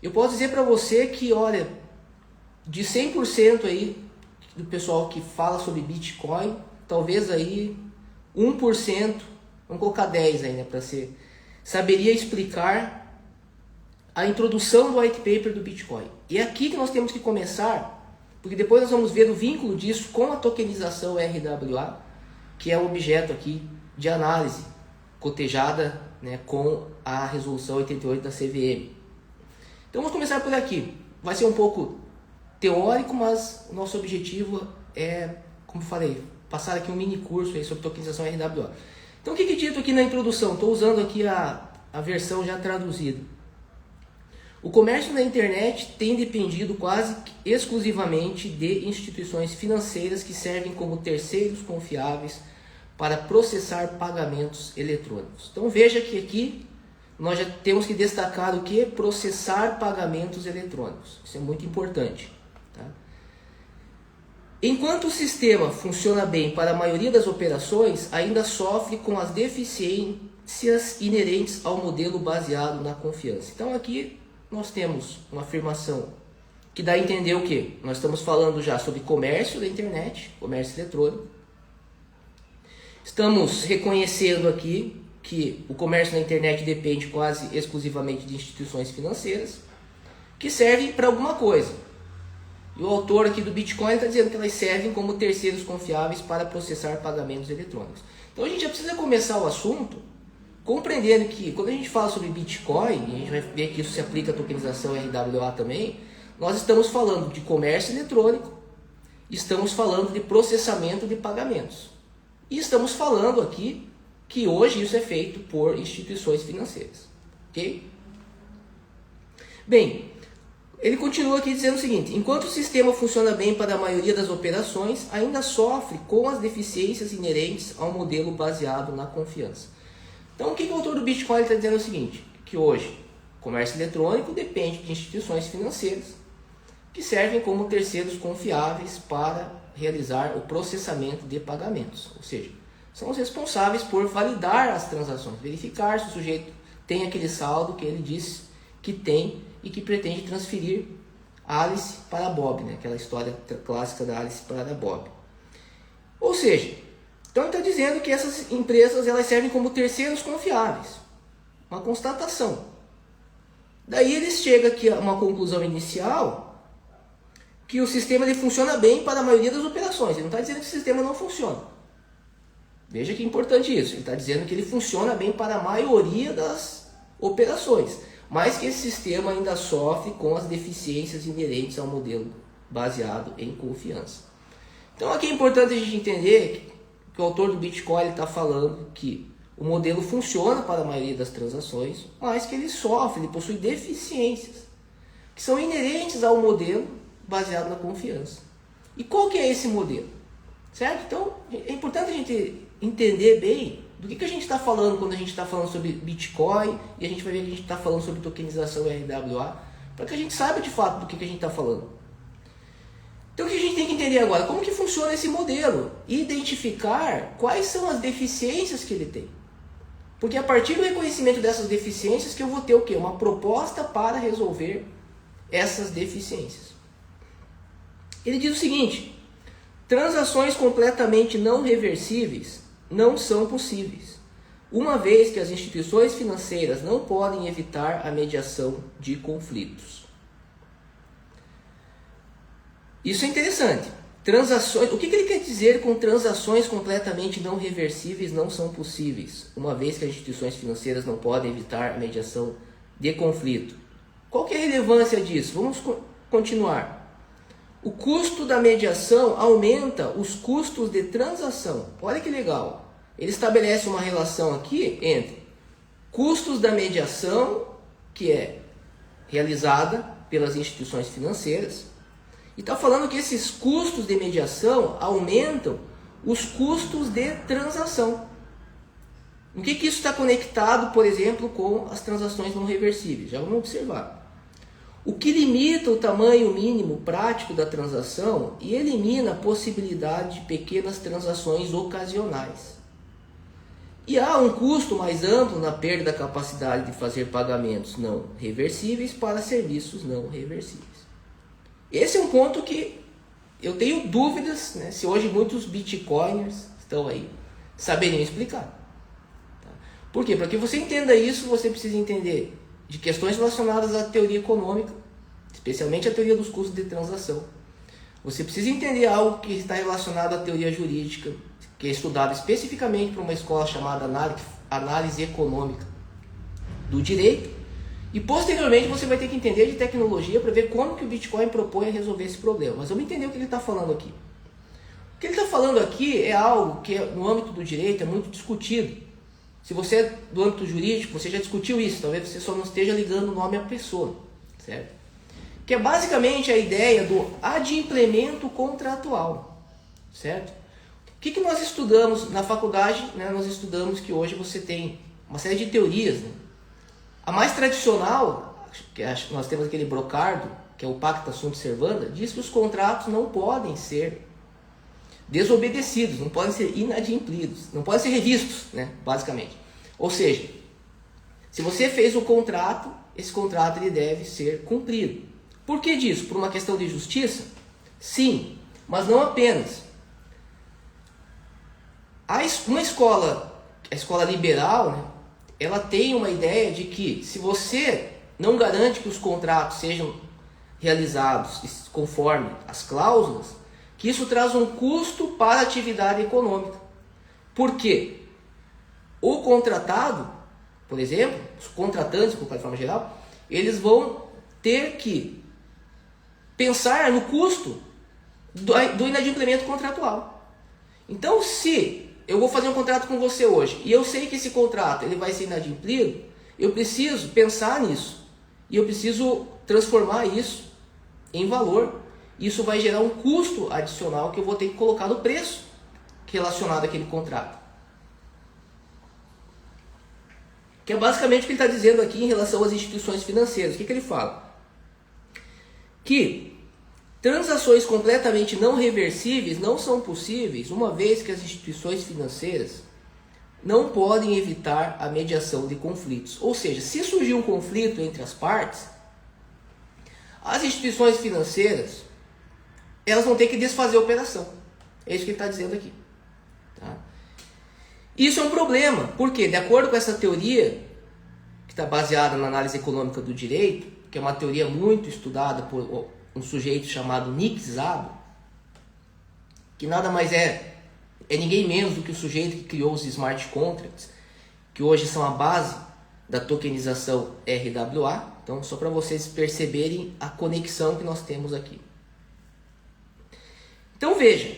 eu posso dizer para você que, olha, de 100% aí do pessoal que fala sobre Bitcoin, talvez aí 1%, vamos colocar 10 aí, né, para ser, saberia explicar a introdução do white paper do Bitcoin. E é aqui que nós temos que começar, porque depois nós vamos ver o vínculo disso com a tokenização RWA, que é o objeto aqui de análise, cotejada, né, com a resolução 88 da CVM. Então vamos começar por aqui. Vai ser um pouco teórico, mas o nosso objetivo é, como eu falei, passar aqui um mini curso aí sobre tokenização RWA. Então o que é dito aqui na introdução? Estou usando aqui a versão já traduzida. O comércio na internet tem dependido quase exclusivamente de instituições financeiras que servem como terceiros confiáveis para processar pagamentos eletrônicos. Então veja que aqui nós já temos que destacar o que? Processar pagamentos eletrônicos. Isso é muito importante. Tá? Enquanto o sistema funciona bem para a maioria das operações, ainda sofre com as deficiências inerentes ao modelo baseado na confiança. Então aqui nós temos uma afirmação que dá a entender o quê? Nós estamos falando já sobre comércio da internet, comércio eletrônico. Estamos reconhecendo aqui que o comércio na internet depende quase exclusivamente de instituições financeiras que servem para alguma coisa. E o autor aqui do Bitcoin está dizendo que elas servem como terceiros confiáveis para processar pagamentos eletrônicos. Então a gente já precisa começar o assunto compreendendo que quando a gente fala sobre Bitcoin, e a gente vai ver que isso se aplica à tokenização RWA também, nós estamos falando de comércio eletrônico, estamos falando de processamento de pagamentos. E estamos falando aqui que hoje isso é feito por instituições financeiras. Ok? Bem, ele continua aqui dizendo o seguinte: enquanto o sistema funciona bem para a maioria das operações, ainda sofre com as deficiências inerentes ao modelo baseado na confiança. Então, o que o autor do Bitcoin está dizendo é o seguinte: que hoje o comércio eletrônico depende de instituições financeiras que servem como terceiros confiáveis para realizar o processamento de pagamentos. Ou seja, são os responsáveis por validar as transações, verificar se o sujeito tem aquele saldo que ele disse que tem e que pretende transferir Alice para Bob, né? Aquela história clássica da Alice para Bob. Ou seja, então ele está dizendo que essas empresas elas servem como terceiros confiáveis. Uma constatação. Daí eles chegam aqui a uma conclusão inicial que o sistema ele funciona bem para a maioria das operações. Ele não está dizendo que o sistema não funciona. Veja que é importante isso. Ele está dizendo que ele funciona bem para a maioria das operações, mas que esse sistema ainda sofre com as deficiências inerentes ao modelo baseado em confiança. Então aqui é importante a gente entender que o autor do Bitcoin está falando que o modelo funciona para a maioria das transações, mas que ele sofre, ele possui deficiências que são inerentes ao modelo baseado na confiança. E qual que é esse modelo? Certo? Então é importante a gente entender bem do que a gente está falando quando a gente está falando sobre Bitcoin, e a gente vai ver que a gente está falando sobre tokenização RWA, para que a gente saiba de fato do que a gente está falando. Então o que a gente tem que entender agora? Como que funciona esse modelo? E identificar quais são as deficiências que ele tem. Porque a partir do reconhecimento dessas deficiências que eu vou ter o quê? Uma proposta para resolver essas deficiências. Ele diz o seguinte: transações completamente não reversíveis não são possíveis, uma vez que as instituições financeiras não podem evitar a mediação de conflitos. Isso é interessante. Transações, o que ele quer dizer com transações completamente não reversíveis não são possíveis, uma vez que as instituições financeiras não podem evitar a mediação de conflito? Qual que é a relevância disso? Vamos continuar. O custo da mediação aumenta os custos de transação. Olha que legal. Ele estabelece uma relação aqui entre custos da mediação, que é realizada pelas instituições financeiras, e está falando que esses custos de mediação aumentam os custos de transação. O que isso está conectado, por exemplo, com as transações não reversíveis? Já vamos observar. O que limita o tamanho mínimo prático da transação e elimina a possibilidade de pequenas transações ocasionais. E há um custo mais amplo na perda da capacidade de fazer pagamentos não reversíveis para serviços não reversíveis. Esse é um ponto que eu tenho dúvidas, né, se hoje muitos bitcoiners estão aí saberiam explicar. Tá? Por quê? Para que você entenda isso, você precisa entender de questões relacionadas à teoria econômica, especialmente a teoria dos custos de transação. Você precisa entender algo que está relacionado à teoria jurídica, que é estudado especificamente por uma escola chamada análise econômica do direito, e posteriormente você vai ter que entender de tecnologia para ver como que o Bitcoin propõe a resolver esse problema. Mas vamos entender o que ele está falando aqui. O que ele está falando aqui é algo que no âmbito do direito é muito discutido. Se você é do âmbito jurídico, você já discutiu isso, talvez você só não esteja ligando o nome à pessoa, certo? Que é basicamente a ideia do adimplemento contratual, certo? O que nós estudamos na faculdade, né? Nós estudamos que hoje você tem uma série de teorias, né? A mais tradicional, que nós temos aquele brocardo, que é o pacta sunt servanda, diz que os contratos não podem ser desobedecidos, não podem ser inadimplidos, não podem ser revistos, né? Basicamente. Ou seja, se você fez o contrato, esse contrato ele deve ser cumprido. Por que disso? Por uma questão de justiça? Sim, mas não apenas. Uma escola, a escola liberal, né, ela tem uma ideia de que se você não garante que os contratos sejam realizados conforme as cláusulas, que isso traz um custo para a atividade econômica. Por quê? O contratado, por exemplo, os contratantes, de forma geral, eles vão ter que pensar no custo do inadimplemento contratual. Então, se eu vou fazer um contrato com você hoje e eu sei que esse contrato ele vai ser inadimplido, eu preciso pensar nisso e eu preciso transformar isso em valor. Isso vai gerar um custo adicional que eu vou ter que colocar no preço relacionado àquele contrato. Que é basicamente o que ele está dizendo aqui em relação às instituições financeiras. O que ele fala? Que transações completamente não reversíveis não são possíveis, uma vez que as instituições financeiras não podem evitar a mediação de conflitos. Ou seja, se surgir um conflito entre as partes, as instituições financeiras elas vão ter que desfazer a operação. É isso que ele está dizendo aqui. Tá? Isso é um problema, porque de acordo com essa teoria, que está baseada na análise econômica do direito, que é uma teoria muito estudada por um sujeito chamado Nick Szabo, que nada mais é ninguém menos do que o sujeito que criou os smart contracts, que hoje são a base da tokenização RWA. Então, só para vocês perceberem a conexão que nós temos aqui. Então veja,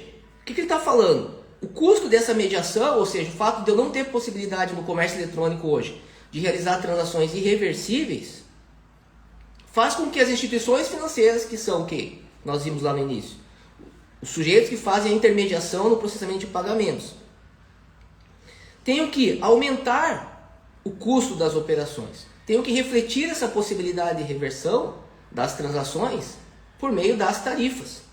o que ele está falando? O custo dessa mediação, ou seja, o fato de eu não ter possibilidade no comércio eletrônico hoje de realizar transações irreversíveis, faz com que as instituições financeiras, que são o que nós vimos lá no início, os sujeitos que fazem a intermediação no processamento de pagamentos, tenham que aumentar o custo das operações, tenham que refletir essa possibilidade de reversão das transações por meio das tarifas.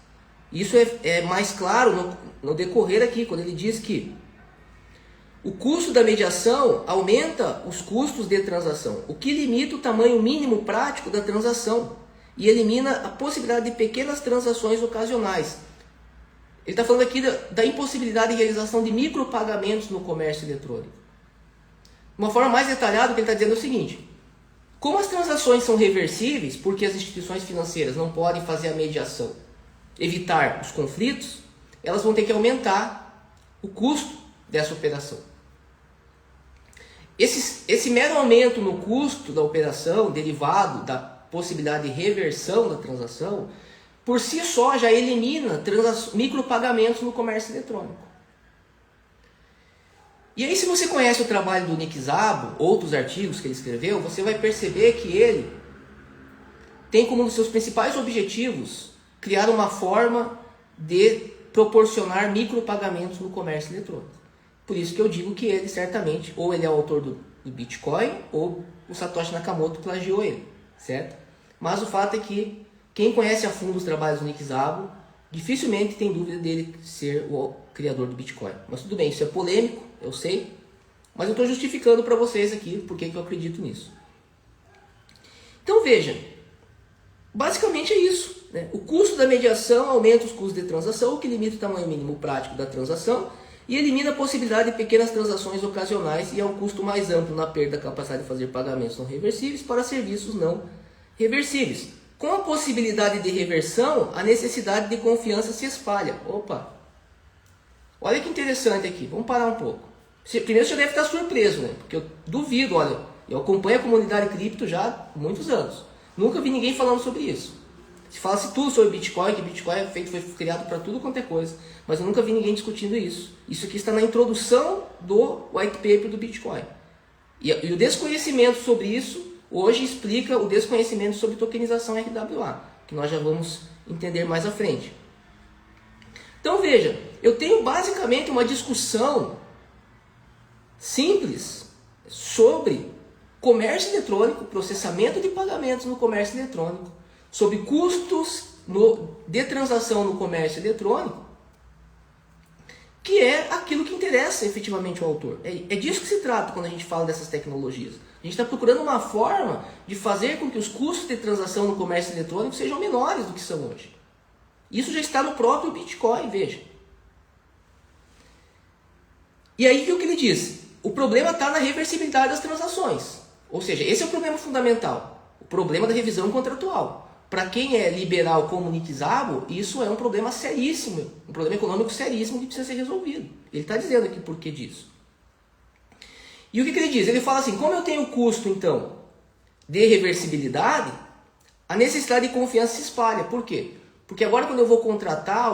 Isso é mais claro no decorrer aqui, quando ele diz que o custo da mediação aumenta os custos de transação, o que limita o tamanho mínimo prático da transação e elimina a possibilidade de pequenas transações ocasionais. Ele está falando aqui da impossibilidade de realização de micropagamentos no comércio eletrônico. De uma forma mais detalhada, o que ele está dizendo é o seguinte: como as transações são reversíveis, porque as instituições financeiras não podem fazer a mediação, evitar os conflitos, elas vão ter que aumentar o custo dessa operação. Esse mero aumento no custo da operação, derivado da possibilidade de reversão da transação, por si só já elimina micropagamentos no comércio eletrônico. E aí, se você conhece o trabalho do Nick Szabo, outros artigos que ele escreveu, você vai perceber que ele tem como um dos seus principais objetivos criar uma forma de proporcionar micropagamentos no comércio eletrônico. Por isso que eu digo que ele certamente, ou ele é o autor do Bitcoin, ou o Satoshi Nakamoto plagiou ele, certo? Mas o fato é que quem conhece a fundo os trabalhos do Nick Szabo, dificilmente tem dúvida dele ser o criador do Bitcoin. Mas tudo bem, isso é polêmico, eu sei. Mas eu estou justificando para vocês aqui porque que eu acredito nisso. Então veja, basicamente é isso, né? O custo da mediação aumenta os custos de transação, o que limita o tamanho mínimo prático da transação e elimina a possibilidade de pequenas transações ocasionais e é um custo mais amplo na perda da capacidade de fazer pagamentos não reversíveis para serviços não reversíveis. Com a possibilidade de reversão, a necessidade de confiança se espalha. Opa! Olha que interessante aqui, vamos parar um pouco. Primeiro você deve estar surpreso, né? Porque eu duvido, olha, eu acompanho a comunidade cripto já há muitos anos. Nunca vi ninguém falando sobre isso. Se falasse tudo sobre Bitcoin, que Bitcoin foi criado para tudo quanto é coisa, mas eu nunca vi ninguém discutindo isso. Isso aqui está na introdução do white paper do Bitcoin. E o desconhecimento sobre isso, hoje explica o desconhecimento sobre tokenização RWA, que nós já vamos entender mais à frente. Então veja, eu tenho basicamente uma discussão simples sobre comércio eletrônico, processamento de pagamentos no comércio eletrônico, sobre custos de transação no comércio eletrônico, que é aquilo que interessa efetivamente ao autor. É disso que se trata quando a gente fala dessas tecnologias. A gente está procurando uma forma de fazer com que os custos de transação no comércio eletrônico sejam menores do que são hoje. Isso já está no próprio Bitcoin, veja. E aí o que ele diz? O problema está na reversibilidade das transações. Ou seja, esse é o problema fundamental. O problema da revisão contratual. Para quem é liberal como Nick Szabo, isso é um problema seríssimo, um problema econômico seríssimo que precisa ser resolvido. Ele está dizendo aqui por que disso. E o que ele diz? Ele fala assim, como eu tenho custo, então, de reversibilidade, a necessidade de confiança se espalha. Por quê? Porque agora quando eu vou contratar,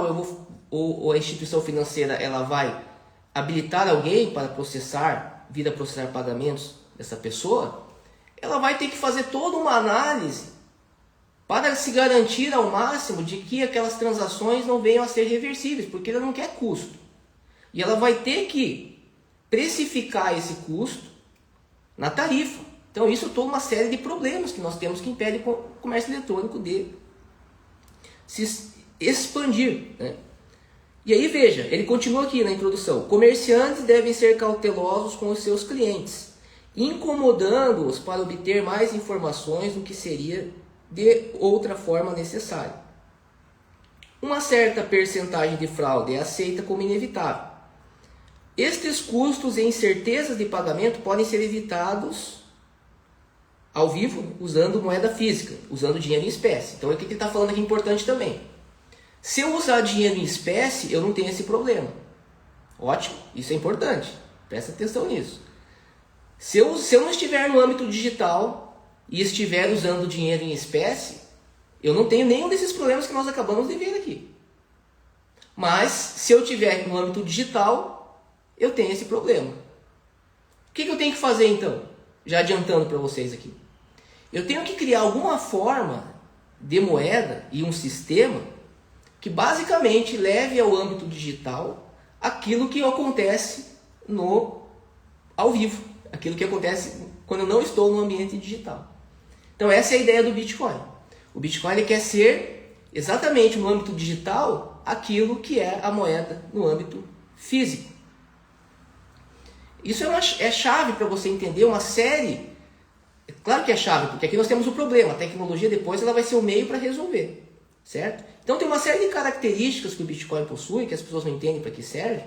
ou a instituição financeira ela vai habilitar alguém para vir a processar pagamentos dessa pessoa, ela vai ter que fazer toda uma análise para se garantir ao máximo de que aquelas transações não venham a ser reversíveis, porque ela não quer custo. E ela vai ter que precificar esse custo na tarifa. Então isso é toda uma série de problemas que nós temos que impede o comércio eletrônico de se expandir, né? E aí veja, ele continua aqui na introdução. Comerciantes devem ser cautelosos com os seus clientes, incomodando-os para obter mais informações do que seria de outra forma necessária. Uma certa percentagem de fraude é aceita como inevitável. Estes custos e incertezas de pagamento podem ser evitados ao vivo usando moeda física, usando dinheiro em espécie. Então o que ele está falando aqui é importante também. Se eu usar dinheiro em espécie, eu não tenho esse problema. Ótimo, isso é importante. Presta atenção nisso. Se eu não estiver no âmbito digital e estiver usando dinheiro em espécie, eu não tenho nenhum desses problemas que nós acabamos de ver aqui. Mas, se eu estiver no âmbito digital, eu tenho esse problema. O que eu tenho que fazer então? Já adiantando para vocês aqui. Eu tenho que criar alguma forma de moeda e um sistema que basicamente leve ao âmbito digital aquilo que acontece ao vivo, aquilo que acontece quando eu não estou no ambiente digital. Então essa é a ideia do Bitcoin. O Bitcoin ele quer ser exatamente no âmbito digital aquilo que é a moeda no âmbito físico. Isso é chave para você entender uma série. Claro que é chave, porque aqui nós temos o problema. A tecnologia depois ela vai ser o meio para resolver. Certo? Então tem uma série de características que o Bitcoin possui, que as pessoas não entendem para que serve.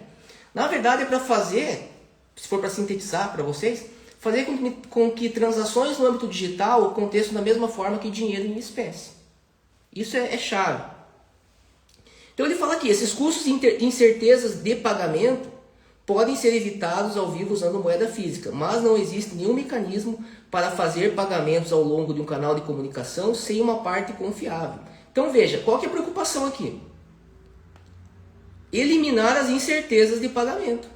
Na verdade é para fazer, se for para sintetizar para vocês, fazer com que transações no âmbito digital aconteçam da mesma forma que dinheiro em espécie. Isso é chave. Então ele fala aqui, esses custos e incertezas de pagamento podem ser evitados ao vivo usando moeda física, mas não existe nenhum mecanismo para fazer pagamentos ao longo de um canal de comunicação sem uma parte confiável. Então veja, qual que é a preocupação aqui? Eliminar as incertezas de pagamento.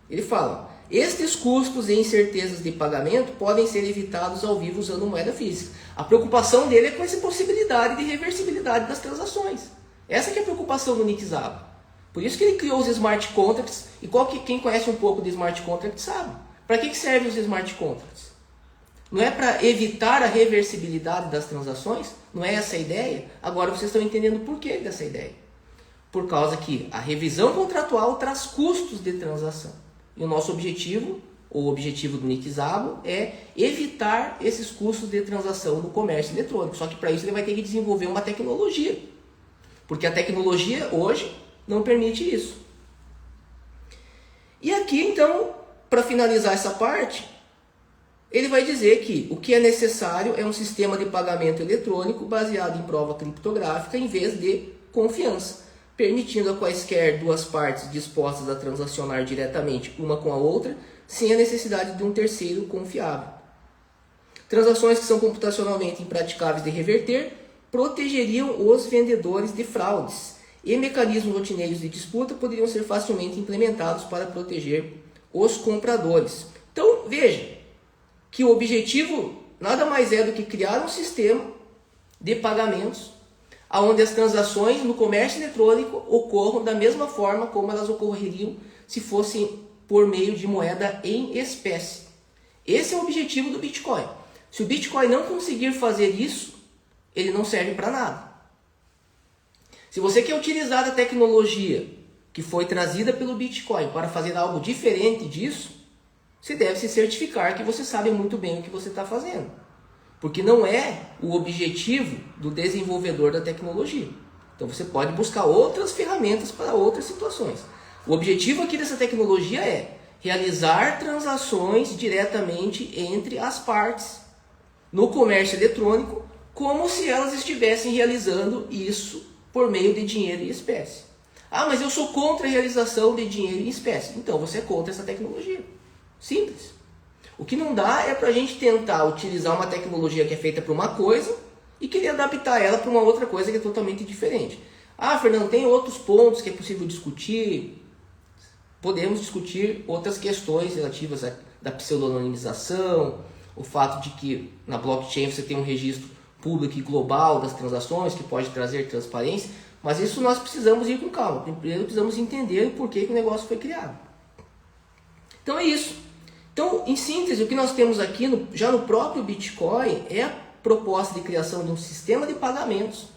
Ele fala, estes custos e incertezas de pagamento podem ser evitados ao vivo usando moeda física. A preocupação dele é com essa possibilidade de reversibilidade das transações. Essa que é a preocupação do Nick Szabo. Por isso que ele criou os smart contracts, e quem conhece um pouco de smart contracts sabe. Para que servem os smart contracts? Não é para evitar a reversibilidade das transações? Não é essa a ideia? Agora vocês estão entendendo o porquê dessa ideia. Por causa que a revisão contratual traz custos de transação. E o nosso objetivo o objetivo do Nick Szabo é evitar esses custos de transação no comércio eletrônico. Só que para isso ele vai ter que desenvolver uma tecnologia, porque a tecnologia hoje não permite isso. E aqui então, para finalizar essa parte, ele vai dizer que o que é necessário é um sistema de pagamento eletrônico baseado em prova criptográfica em vez de confiança, permitindo a quaisquer duas partes dispostas a transacionar diretamente uma com a outra, sem a necessidade de um terceiro confiável. Transações que são computacionalmente impraticáveis de reverter protegeriam os vendedores de fraudes, e mecanismos rotineiros de disputa poderiam ser facilmente implementados para proteger os compradores. Então, veja que o objetivo nada mais é do que criar um sistema de pagamentos onde as transações no comércio eletrônico ocorram da mesma forma como elas ocorreriam se fossem por meio de moeda em espécie. Esse é o objetivo do Bitcoin. Se o Bitcoin não conseguir fazer isso, ele não serve para nada. Se você quer utilizar a tecnologia que foi trazida pelo Bitcoin para fazer algo diferente disso, você deve se certificar que você sabe muito bem o que você está fazendo. Porque não é o objetivo do desenvolvedor da tecnologia. Então você pode buscar outras ferramentas para outras situações. O objetivo aqui dessa tecnologia é realizar transações diretamente entre as partes no comércio eletrônico, como se elas estivessem realizando isso por meio de dinheiro em espécie. Ah, mas eu sou contra a realização de dinheiro em espécie. Então você é contra essa tecnologia. Simples. O que não dá é para a gente tentar utilizar uma tecnologia que é feita para uma coisa e querer adaptar ela para uma outra coisa que é totalmente diferente. Ah, Fernando, tem outros pontos que é possível discutir. Podemos discutir outras questões relativas da pseudonimização, o fato de que na blockchain você tem um registro público e global das transações que pode trazer transparência, mas isso nós precisamos ir com calma. Primeiro precisamos entender o porquê que o negócio foi criado. Então é isso. Então, em síntese, o que nós temos aqui, já no próprio Bitcoin, é a proposta de criação de um sistema de pagamentos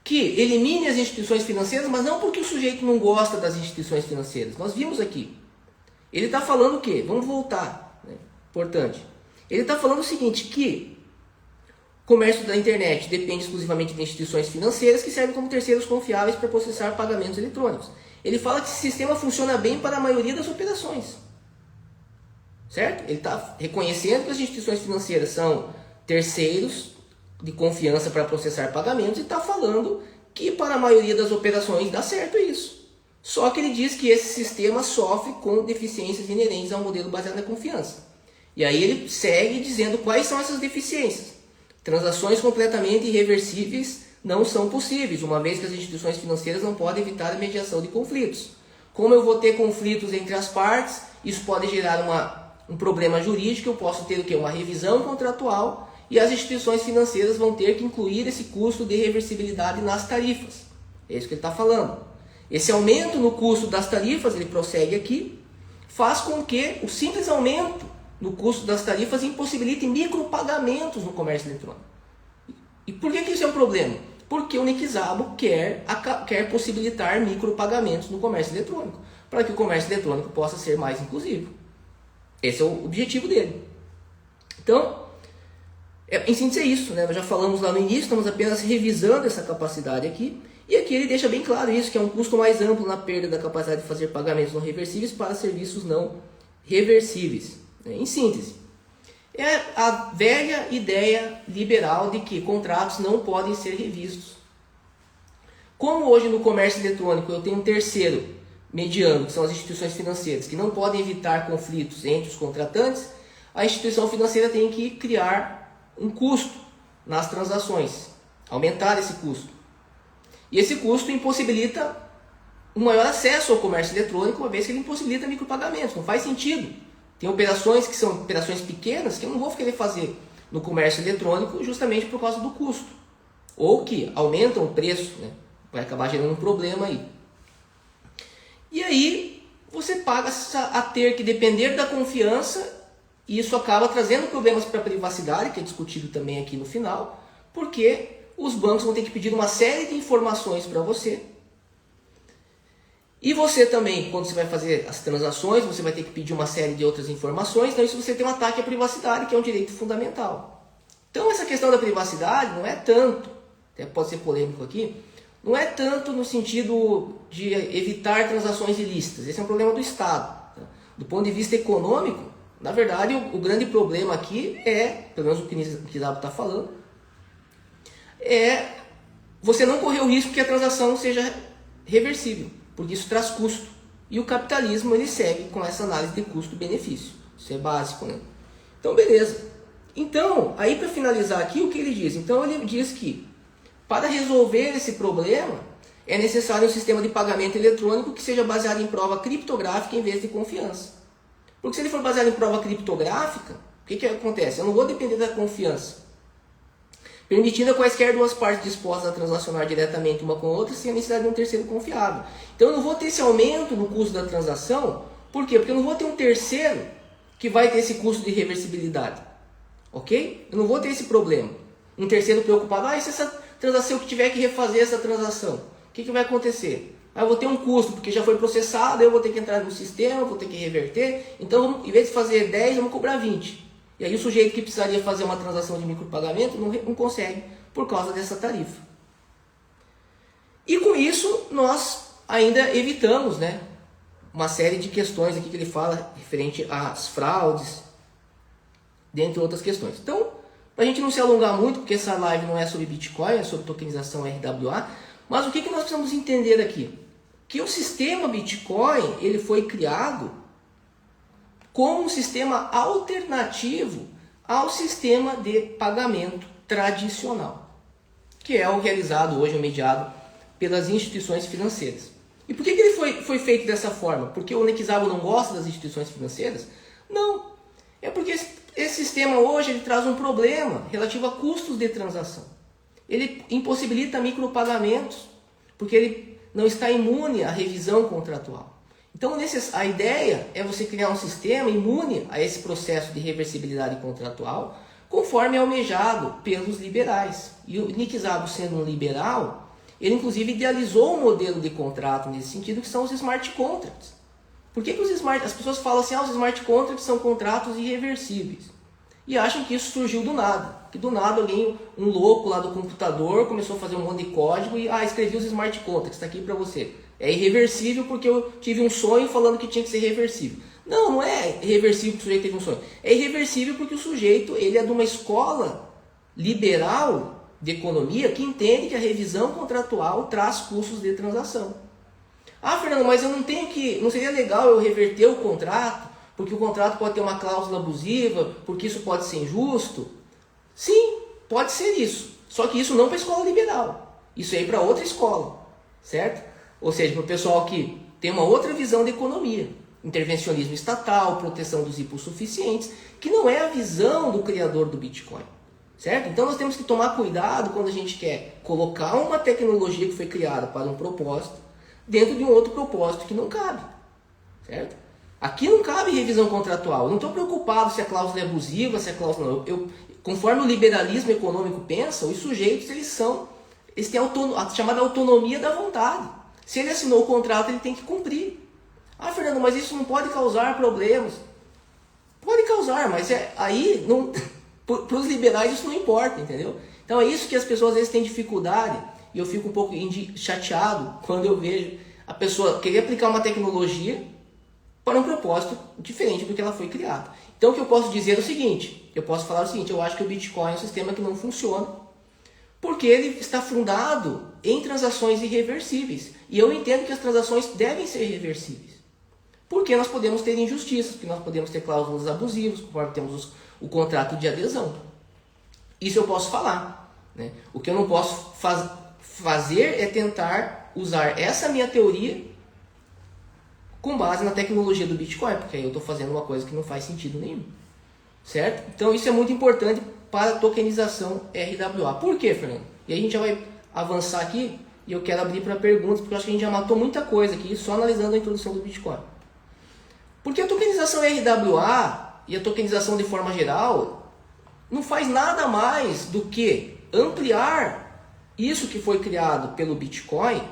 que elimine as instituições financeiras, mas não porque o sujeito não gosta das instituições financeiras. Nós vimos aqui. Ele está falando o quê? Vamos voltar. Né? Importante. Ele está falando o seguinte, que o comércio da internet depende exclusivamente de instituições financeiras que servem como terceiros confiáveis para processar pagamentos eletrônicos. Ele fala que esse sistema funciona bem para a maioria das operações. Certo? Ele está reconhecendo que as instituições financeiras são terceiros de confiança para processar pagamentos e está falando que para a maioria das operações dá certo isso. Só que ele diz que esse sistema sofre com deficiências inerentes ao modelo baseado na confiança. E aí ele segue dizendo quais são essas deficiências. Transações completamente irreversíveis não são possíveis, uma vez que as instituições financeiras não podem evitar a mediação de conflitos. Como eu vou ter conflitos entre as partes, isso pode gerar um problema jurídico, eu posso ter o quê? Uma revisão contratual e as instituições financeiras vão ter que incluir esse custo de reversibilidade nas tarifas. É isso que ele está falando. Esse aumento no custo das tarifas, ele prossegue aqui, faz com que o simples aumento no custo das tarifas impossibilite micropagamentos no comércio eletrônico. E por que isso é um problema? Porque o Nick Szabo quer possibilitar micropagamentos no comércio eletrônico, para que o comércio eletrônico possa ser mais inclusivo. Esse é o objetivo dele. Então, em síntese é isso, né? Nós já falamos lá no início, estamos apenas revisando essa capacidade aqui. E aqui ele deixa bem claro isso, que é um custo mais amplo na perda da capacidade de fazer pagamentos não reversíveis para serviços não reversíveis. Em síntese, é a velha ideia liberal de que contratos não podem ser revistos. Como hoje no comércio eletrônico eu tenho um terceiro mediano, que são as instituições financeiras, que não podem evitar conflitos entre os contratantes, a instituição financeira tem que criar um custo nas transações, aumentar esse custo. E esse custo impossibilita um maior acesso ao comércio eletrônico, uma vez que ele impossibilita micropagamentos. Não faz sentido. Tem operações que são operações pequenas que eu não vou querer fazer no comércio eletrônico justamente por causa do custo. Ou que aumentam o preço, né? Vai acabar gerando um problema aí. E aí você passa a ter que depender da confiança e isso acaba trazendo problemas para a privacidade, que é discutido também aqui no final, porque os bancos vão ter que pedir uma série de informações para você E você também, quando você vai fazer as transações, você vai ter que pedir uma série de outras informações. Então isso você tem um ataque à privacidade, que é um direito fundamental. Então essa questão da privacidade não é tanto, até pode ser polêmico aqui, não é tanto no sentido de evitar transações ilícitas. Esse é um problema do Estado. Tá? Do ponto de vista econômico, na verdade, o grande problema aqui é, pelo menos o que o Nizabo está falando, é você não correr o risco que a transação seja reversível, porque isso traz custo. E o capitalismo ele segue com essa análise de custo-benefício. Isso é básico, né? Então, beleza. Então, aí para finalizar aqui, o que ele diz? Então, ele diz que para resolver esse problema, é necessário um sistema de pagamento eletrônico que seja baseado em prova criptográfica em vez de confiança. Porque se ele for baseado em prova criptográfica, o que acontece? Eu não vou depender da confiança. Permitindo a quaisquer duas partes dispostas a transacionar diretamente uma com a outra sem a necessidade de um terceiro confiável. Então eu não vou ter esse aumento no custo da transação. Por quê? Porque eu não vou ter um terceiro que vai ter esse custo de reversibilidade. Ok? Eu não vou ter esse problema. Um terceiro preocupado, e se essa transação que tiver que refazer essa transação, o que vai acontecer? Eu vou ter um custo, porque já foi processado, eu vou ter que entrar no sistema, vou ter que reverter. Então, em vez de fazer 10, vamos cobrar 20. E aí o sujeito que precisaria fazer uma transação de micropagamento não consegue, por causa dessa tarifa. E com isso, nós ainda evitamos, né, uma série de questões aqui que ele fala referente às fraudes, dentre outras questões. Então, para a gente não se alongar muito, porque essa live não é sobre Bitcoin, é sobre tokenização RWA, mas o que nós precisamos entender aqui? Que o sistema Bitcoin ele foi criado como um sistema alternativo ao sistema de pagamento tradicional, que é o realizado hoje, o mediado pelas instituições financeiras. E por que ele foi feito dessa forma? Porque o Nizabo não gosta das instituições financeiras? Não. É porque esse sistema hoje ele traz um problema relativo a custos de transação. Ele impossibilita micropagamentos, porque ele não está imune à revisão contratual. Então a ideia é você criar um sistema imune a esse processo de reversibilidade contratual, conforme é almejado pelos liberais. E o Nizabo, sendo um liberal, ele inclusive idealizou um modelo de contrato nesse sentido, que são os smart contracts. Por que as pessoas falam assim, os smart contracts são contratos irreversíveis? E acham que isso surgiu do nada. Que do nada alguém, um louco lá do computador, começou a fazer um monte de código e escrevi os smart contracts, está aqui para você. É irreversível porque eu tive um sonho falando que tinha que ser reversível. Não é irreversível porque o sujeito teve um sonho. É irreversível porque o sujeito ele é de uma escola liberal de economia que entende que a revisão contratual traz custos de transação. Fernando, mas eu não seria legal eu reverter o contrato, porque o contrato pode ter uma cláusula abusiva, porque isso pode ser injusto? Sim, pode ser isso. Só que isso não para a escola liberal. Isso aí para outra escola, certo? Ou seja, para o pessoal que tem uma outra visão de economia. Intervencionismo estatal, proteção dos hipossuficientes, que não é a visão do criador do Bitcoin. Certo? Então nós temos que tomar cuidado quando a gente quer colocar uma tecnologia que foi criada para um propósito dentro de um outro propósito que não cabe. Certo? Aqui não cabe revisão contratual. Eu não estou preocupado se a cláusula é abusiva, se a cláusula não. Conforme o liberalismo econômico pensa, os sujeitos eles têm a chamada autonomia da vontade. Se ele assinou o contrato, ele tem que cumprir. Fernando, mas isso não pode causar problemas. Pode causar, mas aí para os liberais isso não importa, entendeu? Então é isso que as pessoas às vezes têm dificuldade, e eu fico um pouco chateado quando eu vejo a pessoa querer aplicar uma tecnologia para um propósito diferente do que ela foi criada. Então o que eu posso dizer é o seguinte, eu acho que o Bitcoin é um sistema que não funciona, porque ele está fundado em transações irreversíveis. E eu entendo que as transações devem ser reversíveis. Porque nós podemos ter injustiças, porque nós podemos ter cláusulas abusivas, conforme temos o contrato de adesão. Isso eu posso falar. Né? O que eu não posso fazer é tentar usar essa minha teoria com base na tecnologia do Bitcoin, porque aí eu estou fazendo uma coisa que não faz sentido nenhum. Certo? Então isso é muito importante para a tokenização RWA. Por quê, Fernando? E aí a gente já vai avançar aqui e eu quero abrir para perguntas, porque eu acho que a gente já matou muita coisa aqui só analisando a introdução do Bitcoin. Porque a tokenização RWA e a tokenização de forma geral não faz nada mais do que ampliar isso que foi criado pelo Bitcoin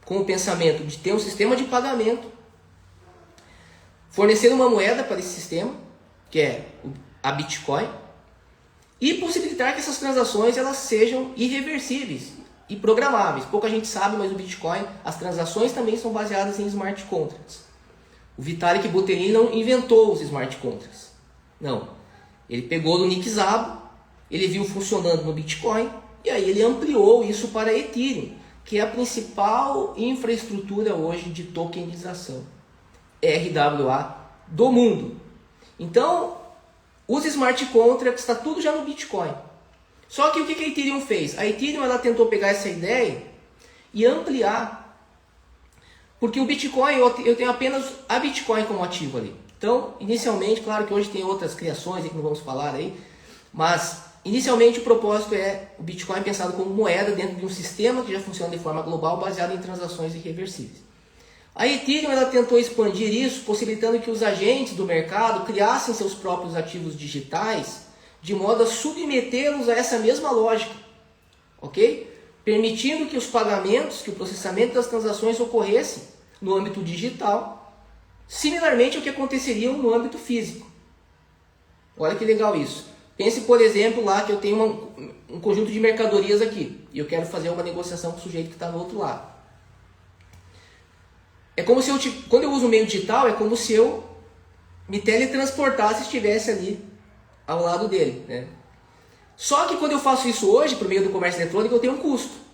com o pensamento de ter um sistema de pagamento, fornecer uma moeda para esse sistema, que é a Bitcoin, e possibilitar que essas transações elas sejam irreversíveis e programáveis. Pouca gente sabe, mas o Bitcoin, as transações também são baseadas em smart contracts. O Vitalik Buterin não inventou os smart contracts. Não. Ele pegou do Nick Szabo, ele viu funcionando no Bitcoin, e aí ele ampliou isso para Ethereum, que é a principal infraestrutura hoje de tokenização, RWA, do mundo. Então, os smart contracts está tudo já no Bitcoin. Só que o que a Ethereum fez? A Ethereum ela tentou pegar essa ideia e ampliar. Porque o Bitcoin, eu tenho apenas a Bitcoin como ativo ali. Então, inicialmente, claro que hoje tem outras criações que não vamos falar aí, mas inicialmente o propósito é o Bitcoin pensado como moeda dentro de um sistema que já funciona de forma global, baseado em transações irreversíveis. A Ethereum ela tentou expandir isso, possibilitando que os agentes do mercado criassem seus próprios ativos digitais, de modo a submetê-los a essa mesma lógica, ok? Permitindo que os pagamentos, que o processamento das transações ocorressem no âmbito digital, similarmente ao que aconteceria no âmbito físico. Olha que legal isso. Pense, por exemplo, lá que eu tenho um conjunto de mercadorias aqui, e eu quero fazer uma negociação com o sujeito que está no outro lado. É como se quando eu uso o meio digital, é como se eu me teletransportasse e estivesse ali ao lado dele, né? Só que quando eu faço isso hoje, por meio do comércio eletrônico, eu tenho um custo.